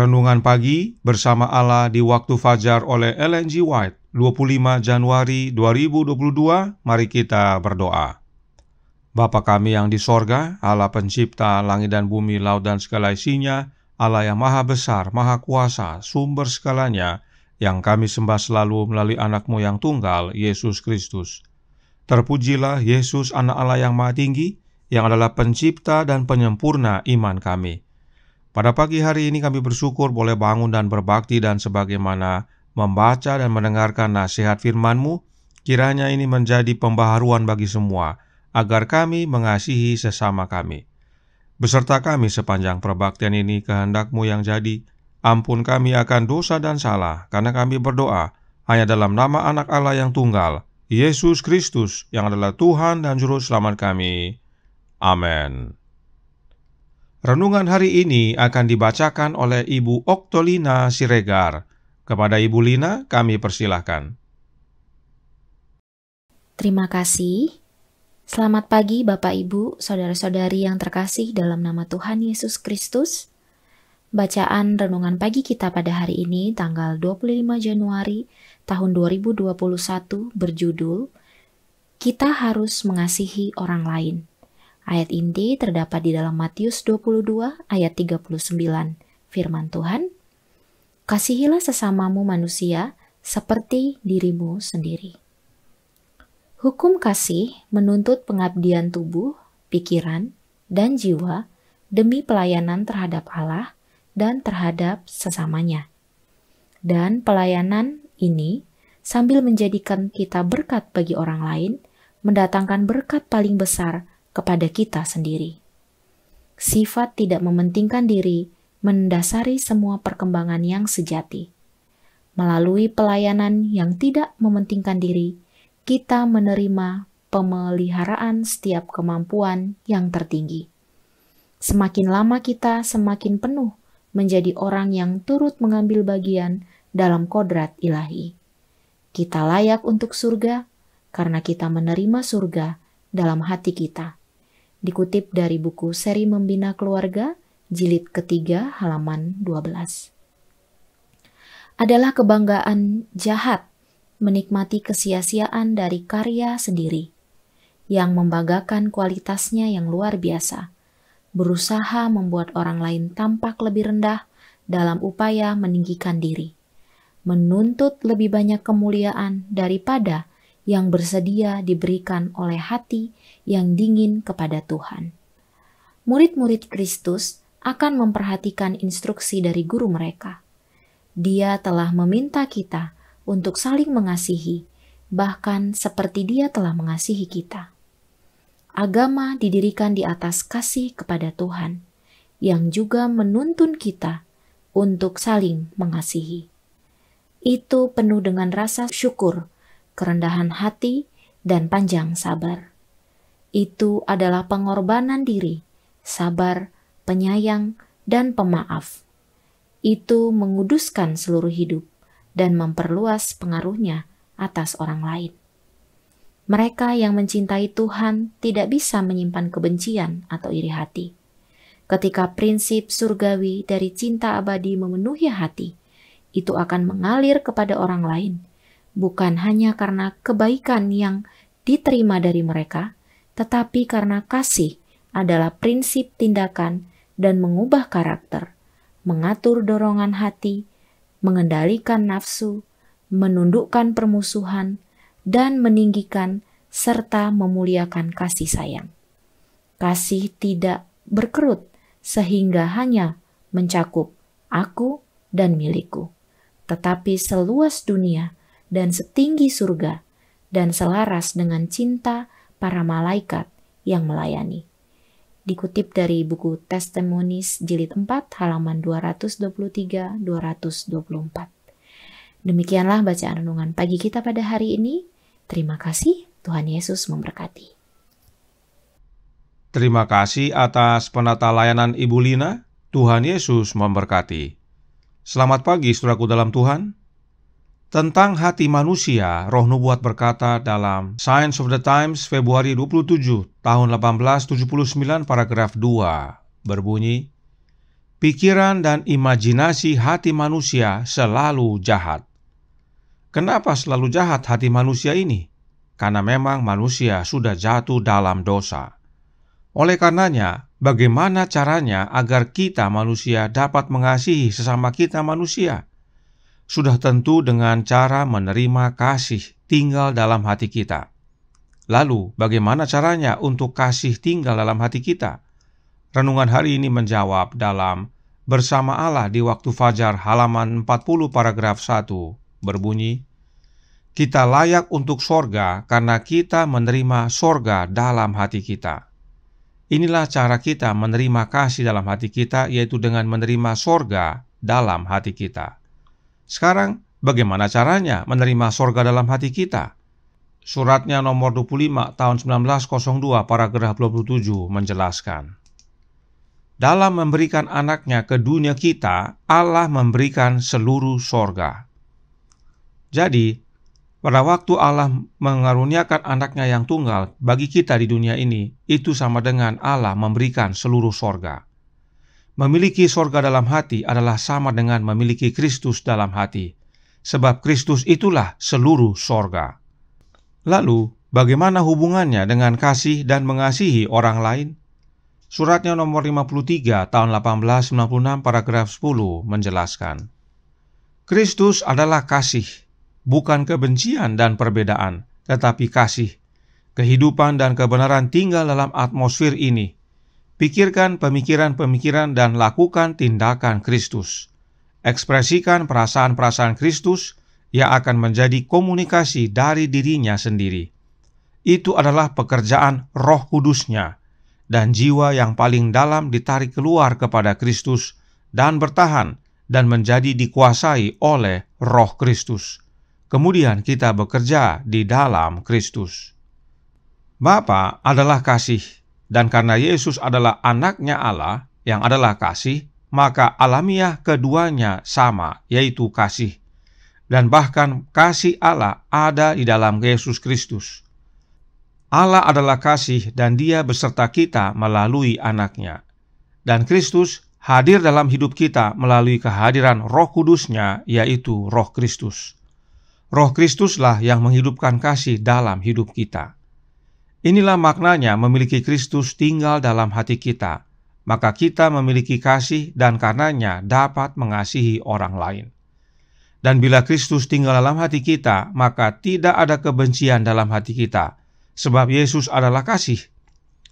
Renungan Pagi Bersama Allah di Waktu Fajar oleh Ellen G. White, 25 Januari 2022. Mari kita berdoa. Bapa kami yang di sorga, Allah pencipta langit dan bumi, laut dan segala isinya, Allah yang maha besar, maha kuasa, sumber segalanya, yang kami sembah selalu melalui anak-Mu yang tunggal, Yesus Kristus. Terpujilah Yesus, anak Allah yang maha tinggi, yang adalah pencipta dan penyempurna iman kami. Pada pagi hari ini kami bersyukur boleh bangun dan berbakti, dan sebagaimana membaca dan mendengarkan nasihat firman-Mu, kiranya ini menjadi pembaharuan bagi semua, agar kami mengasihi sesama kami. Beserta kami sepanjang perbaktian ini, kehendak-Mu yang jadi. Ampun kami akan dosa dan salah, karena kami berdoa hanya dalam nama anak Allah yang tunggal, Yesus Kristus, yang adalah Tuhan dan Juru Selamat kami. Amin. Renungan hari ini akan dibacakan oleh Ibu Oktolina Siregar. Kepada Ibu Lina, kami persilahkan. Terima kasih. Selamat pagi Bapak Ibu, saudara-saudari yang terkasih dalam nama Tuhan Yesus Kristus. Bacaan renungan pagi kita pada hari ini, tanggal 25 Januari tahun 2021, berjudul Kita Harus Mengasihi Orang Lain. Ayat inti terdapat di dalam Matius 22 ayat 39. Firman Tuhan, "Kasihilah sesamamu manusia seperti dirimu sendiri." Hukum kasih menuntut pengabdian tubuh, pikiran, dan jiwa demi pelayanan terhadap Allah dan terhadap sesamanya. Dan pelayanan ini sambil menjadikan kita berkat bagi orang lain, mendatangkan berkat paling besar kepada kita sendiri. Sifat tidak mementingkan diri mendasari semua perkembangan yang sejati. Melalui pelayanan yang tidak mementingkan diri, kita menerima pemeliharaan setiap kemampuan yang tertinggi. Semakin lama kita semakin penuh menjadi orang yang turut mengambil bagian dalam kodrat ilahi. Kita layak untuk surga karena kita menerima surga dalam hati kita. Dikutip dari buku Seri Membina Keluarga, jilid ketiga, halaman 12. Adalah kebanggaan jahat menikmati kesia-siaan dari karya sendiri, yang membanggakan kualitasnya yang luar biasa, berusaha membuat orang lain tampak lebih rendah dalam upaya meninggikan diri, menuntut lebih banyak kemuliaan daripada yang bersedia diberikan oleh hati yang dingin kepada Tuhan. Murid-murid Kristus akan memperhatikan instruksi dari guru mereka. Dia telah meminta kita untuk saling mengasihi, bahkan seperti Dia telah mengasihi kita. Agama didirikan di atas kasih kepada Tuhan, yang juga menuntun kita untuk saling mengasihi. Itu penuh dengan rasa syukur, kerendahan hati, dan panjang sabar. Itu adalah pengorbanan diri, sabar, penyayang, dan pemaaf. Itu menguduskan seluruh hidup dan memperluas pengaruhnya atas orang lain. Mereka yang mencintai Tuhan tidak bisa menyimpan kebencian atau iri hati. Ketika prinsip surgawi dari cinta abadi memenuhi hati, itu akan mengalir kepada orang lain, bukan hanya karena kebaikan yang diterima dari mereka, tetapi karena kasih adalah prinsip tindakan dan mengubah karakter, mengatur dorongan hati, mengendalikan nafsu, menundukkan permusuhan, dan meninggikan serta memuliakan kasih sayang. Kasih tidak berkerut sehingga hanya mencakup aku dan milikku, tetapi seluas dunia dan setinggi surga, dan selaras dengan cinta para malaikat yang melayani. Dikutip dari buku Testimonies jilid 4 halaman 223-224. Demikianlah bacaan renungan pagi kita pada hari ini. Terima kasih, Tuhan Yesus memberkati. Terima kasih atas penata layanan Ibu Lina. Tuhan Yesus memberkati. Selamat pagi saudaraku dalam Tuhan. Tentang hati manusia, Roh Nubuat berkata dalam Signs of the Times Februari 27 tahun 1879 paragraf 2 berbunyi, pikiran dan imajinasi hati manusia selalu jahat. Kenapa selalu jahat hati manusia ini? Karena memang manusia sudah jatuh dalam dosa. Oleh karenanya, bagaimana caranya agar kita manusia dapat mengasihi sesama kita manusia? Sudah tentu dengan cara menerima kasih tinggal dalam hati kita. Lalu, bagaimana caranya untuk kasih tinggal dalam hati kita? Renungan hari ini menjawab dalam Bersama Allah di Waktu Fajar halaman 40 paragraf 1 berbunyi, kita layak untuk sorga karena kita menerima sorga dalam hati kita. Inilah cara kita menerima kasih dalam hati kita, yaitu dengan menerima sorga dalam hati kita. Sekarang, bagaimana caranya menerima sorga dalam hati kita? Suratnya nomor 25 tahun 1902 paragraf 27 menjelaskan, dalam memberikan anaknya ke dunia kita, Allah memberikan seluruh sorga. Jadi, pada waktu Allah mengaruniakan anaknya yang tunggal bagi kita di dunia ini, itu sama dengan Allah memberikan seluruh sorga. Memiliki sorga dalam hati adalah sama dengan memiliki Kristus dalam hati, sebab Kristus itulah seluruh sorga. Lalu, bagaimana hubungannya dengan kasih dan mengasihi orang lain? Suratnya nomor 53 tahun 1896 paragraf 10 menjelaskan, Kristus adalah kasih, bukan kebencian dan perbedaan, tetapi kasih. Kehidupan dan kebenaran tinggal dalam atmosfer ini. Pikirkan pemikiran-pemikiran dan lakukan tindakan Kristus. Ekspresikan perasaan-perasaan Kristus yang akan menjadi komunikasi dari dirinya sendiri. Itu adalah pekerjaan Roh Kudus-Nya, dan jiwa yang paling dalam ditarik keluar kepada Kristus dan bertahan dan menjadi dikuasai oleh Roh Kristus. Kemudian kita bekerja di dalam Kristus. Bapa adalah kasih, dan karena Yesus adalah anaknya Allah yang adalah kasih, maka alamiah keduanya sama, yaitu kasih. Dan bahkan kasih Allah ada di dalam Yesus Kristus. Allah adalah kasih dan Dia beserta kita melalui anaknya. Dan Kristus hadir dalam hidup kita melalui kehadiran Roh Kudus-Nya, yaitu Roh Kristus. Roh Kristuslah yang menghidupkan kasih dalam hidup kita. Inilah maknanya memiliki Kristus tinggal dalam hati kita. Maka kita memiliki kasih dan karenanya dapat mengasihi orang lain. Dan bila Kristus tinggal dalam hati kita, maka tidak ada kebencian dalam hati kita, sebab Yesus adalah kasih.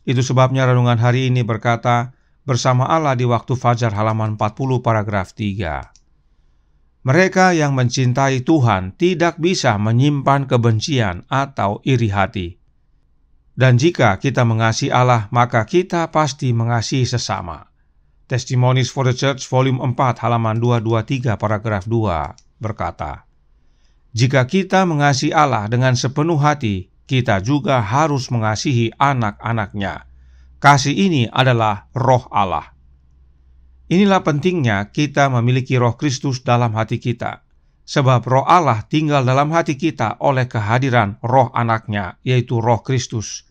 Itu sebabnya renungan hari ini berkata, Bersama Allah di Waktu Fajar halaman 40 paragraf 3. Mereka yang mencintai Tuhan tidak bisa menyimpan kebencian atau iri hati. Dan jika kita mengasihi Allah, maka kita pasti mengasihi sesama. Testimonies for the Church volume 4 halaman 223 paragraf 2 berkata, jika kita mengasihi Allah dengan sepenuh hati, kita juga harus mengasihi anak-anaknya. Kasih ini adalah Roh Allah. Inilah pentingnya kita memiliki Roh Kristus dalam hati kita, sebab Roh Allah tinggal dalam hati kita oleh kehadiran Roh Anaknya, yaitu Roh Kristus.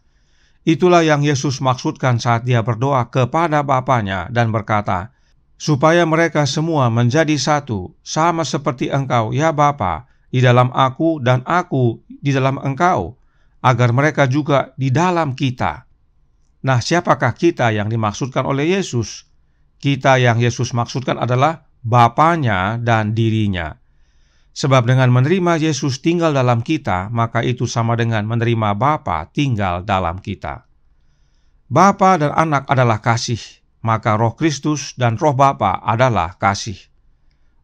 Itulah yang Yesus maksudkan saat Dia berdoa kepada Bapanya dan berkata, supaya mereka semua menjadi satu, sama seperti Engkau, ya Bapa, di dalam Aku dan Aku di dalam Engkau, agar mereka juga di dalam kita. Nah, siapakah kita yang dimaksudkan oleh Yesus? Kita yang Yesus maksudkan adalah Bapanya dan dirinya. Sebab dengan menerima Yesus tinggal dalam kita, maka itu sama dengan menerima Bapa tinggal dalam kita. Bapa dan Anak adalah kasih, maka Roh Kristus dan Roh Bapa adalah kasih.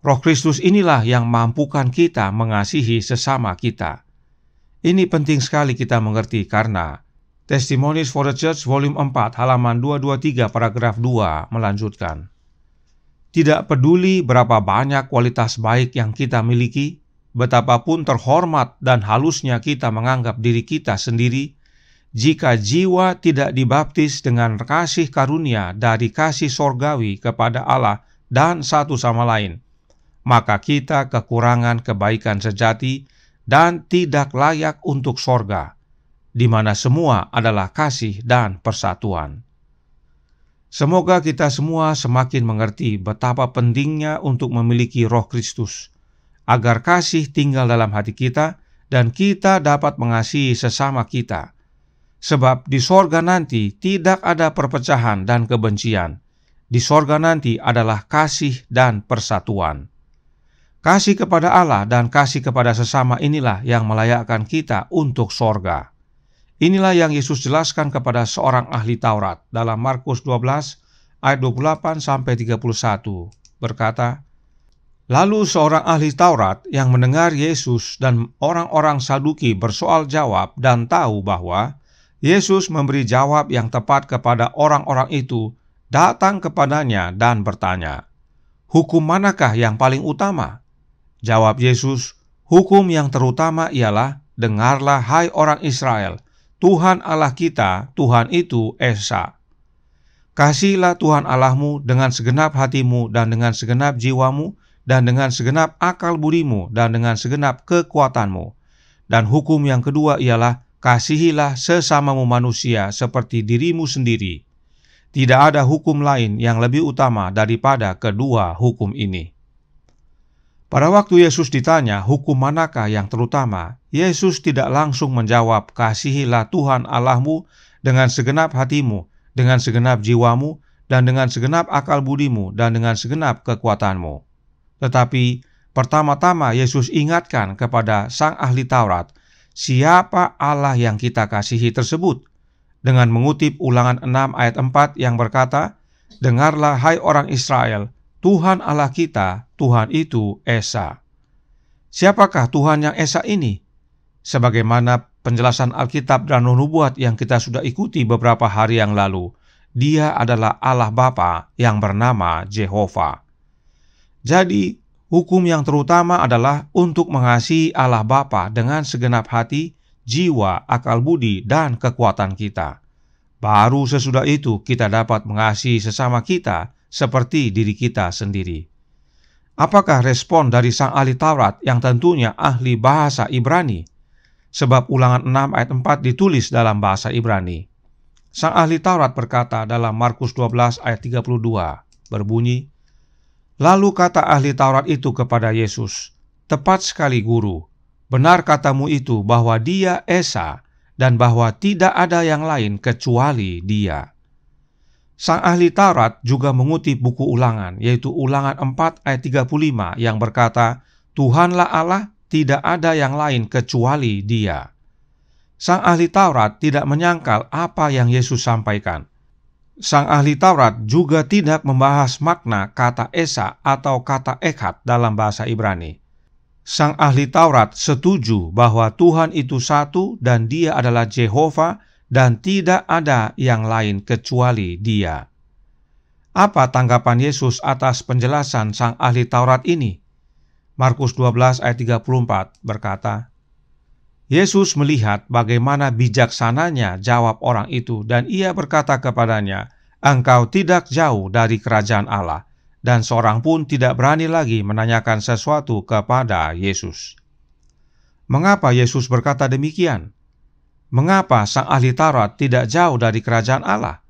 Roh Kristus inilah yang mampukan kita mengasihi sesama kita. Ini penting sekali kita mengerti karena Testimonies for the Church volume 4 halaman 223 paragraf 2 melanjutkan, tidak peduli berapa banyak kualitas baik yang kita miliki, betapapun terhormat dan halusnya kita menganggap diri kita sendiri, jika jiwa tidak dibaptis dengan kasih karunia dari kasih sorgawi kepada Allah dan satu sama lain, maka kita kekurangan kebaikan sejati dan tidak layak untuk sorga, di mana semua adalah kasih dan persatuan. Semoga kita semua semakin mengerti betapa pentingnya untuk memiliki Roh Kristus, agar kasih tinggal dalam hati kita dan kita dapat mengasihi sesama kita. Sebab di sorga nanti tidak ada perpecahan dan kebencian. Di sorga nanti adalah kasih dan persatuan. Kasih kepada Allah dan kasih kepada sesama inilah yang melayakkan kita untuk sorga. Inilah yang Yesus jelaskan kepada seorang ahli Taurat dalam Markus 12 ayat 28-31 berkata, "Lalu seorang ahli Taurat yang mendengar Yesus dan orang-orang Saduki bersoal jawab dan tahu bahwa Yesus memberi jawab yang tepat kepada orang-orang itu, datang kepadanya dan bertanya, 'Hukum manakah yang paling utama?' Jawab Yesus, 'Hukum yang terutama ialah, dengarlah hai orang Israel, Tuhan Allah kita, Tuhan itu Esa. Kasihilah Tuhan Allahmu dengan segenap hatimu dan dengan segenap jiwamu dan dengan segenap akal budimu dan dengan segenap kekuatanmu. Dan hukum yang kedua ialah, kasihilah sesamamu manusia seperti dirimu sendiri. Tidak ada hukum lain yang lebih utama daripada kedua hukum ini.'" Pada waktu Yesus ditanya hukum manakah yang terutama, Yesus tidak langsung menjawab, "Kasihilah Tuhan Allahmu dengan segenap hatimu, dengan segenap jiwamu, dan dengan segenap akal budimu, dan dengan segenap kekuatanmu." Tetapi pertama-tama Yesus ingatkan kepada sang ahli Taurat, siapa Allah yang kita kasihi tersebut, dengan mengutip Ulangan 6 ayat 4 yang berkata, "Dengarlah hai orang Israel, Tuhan Allah kita, Tuhan itu Esa." Siapakah Tuhan yang Esa ini? Sebagaimana penjelasan Alkitab dan nubuat yang kita sudah ikuti beberapa hari yang lalu, Dia adalah Allah Bapa yang bernama Jehova. Jadi, hukum yang terutama adalah untuk mengasihi Allah Bapa dengan segenap hati, jiwa, akal budi, dan kekuatan kita. Baru sesudah itu kita dapat mengasihi sesama kita seperti diri kita sendiri. Apakah respon dari sang ahli Taurat yang tentunya ahli bahasa Ibrani? Sebab Ulangan 6 ayat 4 ditulis dalam bahasa Ibrani. Sang ahli Taurat berkata dalam Markus 12 ayat 32, berbunyi, "Lalu kata ahli Taurat itu kepada Yesus, 'Tepat sekali Guru, benar katamu itu bahwa Dia Esa dan bahwa tidak ada yang lain kecuali Dia.'" Sang ahli Taurat juga mengutip buku Ulangan, yaitu Ulangan 4 ayat 35 yang berkata, "Tuhanlah Allah, tidak ada yang lain kecuali Dia." Sang ahli Taurat tidak menyangkal apa yang Yesus sampaikan. Sang ahli Taurat juga tidak membahas makna kata Esa atau kata Echad dalam bahasa Ibrani. Sang ahli Taurat setuju bahwa Tuhan itu satu dan Dia adalah Jehova, dan tidak ada yang lain kecuali Dia. Apa tanggapan Yesus atas penjelasan sang ahli Taurat ini? Markus 12 ayat 34 berkata, Yesus melihat bagaimana bijaksananya jawab orang itu, dan Ia berkata kepadanya, "Engkau tidak jauh dari kerajaan Allah." Dan seorang pun tidak berani lagi menanyakan sesuatu kepada Yesus. Mengapa Yesus berkata demikian? Mengapa sang ahli Taurat tidak jauh dari kerajaan Allah?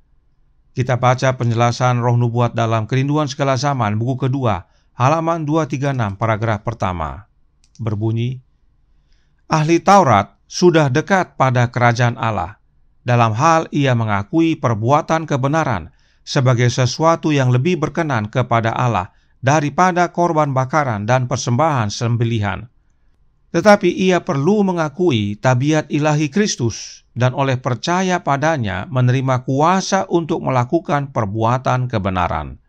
Kita baca penjelasan Roh Nubuat dalam Kerinduan Segala Zaman, buku kedua, halaman 236, paragraf pertama. Berbunyi, ahli Taurat sudah dekat pada kerajaan Allah. Dalam hal ia mengakui perbuatan kebenaran sebagai sesuatu yang lebih berkenan kepada Allah daripada korban bakaran dan persembahan sembelihan. Tetapi ia perlu mengakui tabiat ilahi Kristus dan oleh percaya padanya menerima kuasa untuk melakukan perbuatan kebenaran.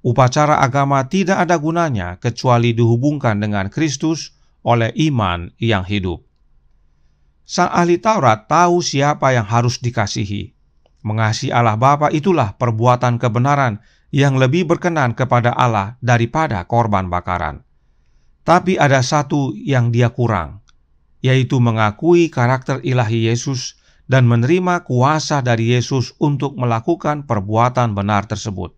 Upacara agama tidak ada gunanya kecuali dihubungkan dengan Kristus oleh iman yang hidup. Sang ahli Taurat tahu siapa yang harus dikasihi. Mengasihi Allah Bapa itulah perbuatan kebenaran yang lebih berkenan kepada Allah daripada korban bakaran. Tapi ada satu yang dia kurang, yaitu mengakui karakter ilahi Yesus dan menerima kuasa dari Yesus untuk melakukan perbuatan benar tersebut.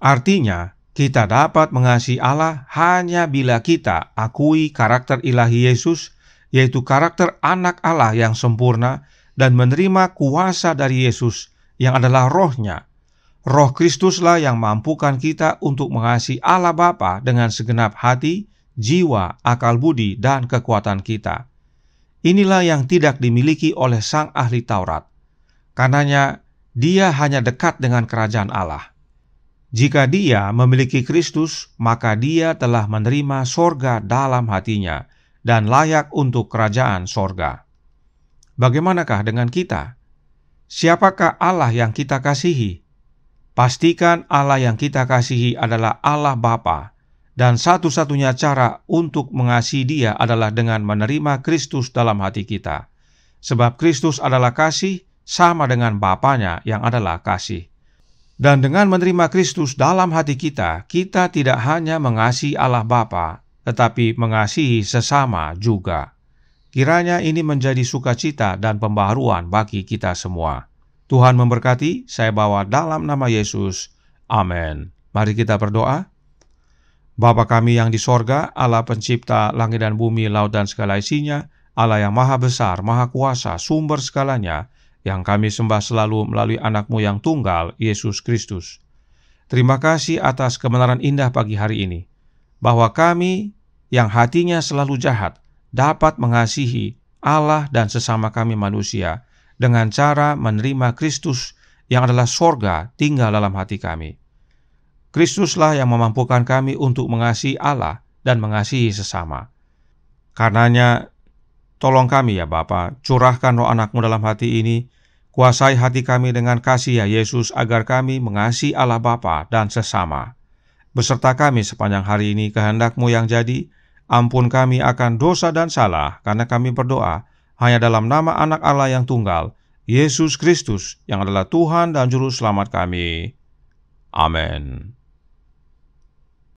Artinya, kita dapat mengasihi Allah hanya bila kita akui karakter ilahi Yesus, yaitu karakter anak Allah yang sempurna, dan menerima kuasa dari Yesus yang adalah rohnya. Roh Kristuslah yang mampukan kita untuk mengasihi Allah Bapa dengan segenap hati, jiwa, akal budi, dan kekuatan kita. Inilah yang tidak dimiliki oleh sang ahli Taurat. Karenanya, dia hanya dekat dengan kerajaan Allah. Jika dia memiliki Kristus, maka dia telah menerima sorga dalam hatinya dan layak untuk kerajaan sorga. Bagaimanakah dengan kita? Siapakah Allah yang kita kasihi? Pastikan Allah yang kita kasihi adalah Allah Bapa, dan satu-satunya cara untuk mengasihi Dia adalah dengan menerima Kristus dalam hati kita. Sebab Kristus adalah kasih, sama dengan Bapanya yang adalah kasih. Dan dengan menerima Kristus dalam hati kita, kita tidak hanya mengasihi Allah Bapa, tetapi mengasihi sesama juga. Kiranya ini menjadi sukacita dan pembaharuan bagi kita semua. Tuhan memberkati, saya bawa dalam nama Yesus. Amin. Mari kita berdoa. Bapa kami yang di sorga, Allah pencipta langit dan bumi, laut dan segala isinya, Allah yang maha besar, maha kuasa, sumber segalanya, yang kami sembah selalu melalui anak-Mu yang tunggal, Yesus Kristus. Terima kasih atas kebenaran indah pagi hari ini, bahwa kami yang hatinya selalu jahat, dapat mengasihi Allah dan sesama kami manusia, dengan cara menerima Kristus yang adalah sorga tinggal dalam hati kami. Kristuslah yang memampukan kami untuk mengasihi Allah dan mengasihi sesama. Karenanya, tolong kami ya Bapa, curahkan roh anak-Mu dalam hati ini, kuasai hati kami dengan kasih ya Yesus, agar kami mengasihi Allah Bapa dan sesama. Beserta kami sepanjang hari ini, kehendak-Mu yang jadi, ampun kami akan dosa dan salah, karena kami berdoa hanya dalam nama anak Allah yang tunggal, Yesus Kristus, yang adalah Tuhan dan Juru Selamat kami. Amin.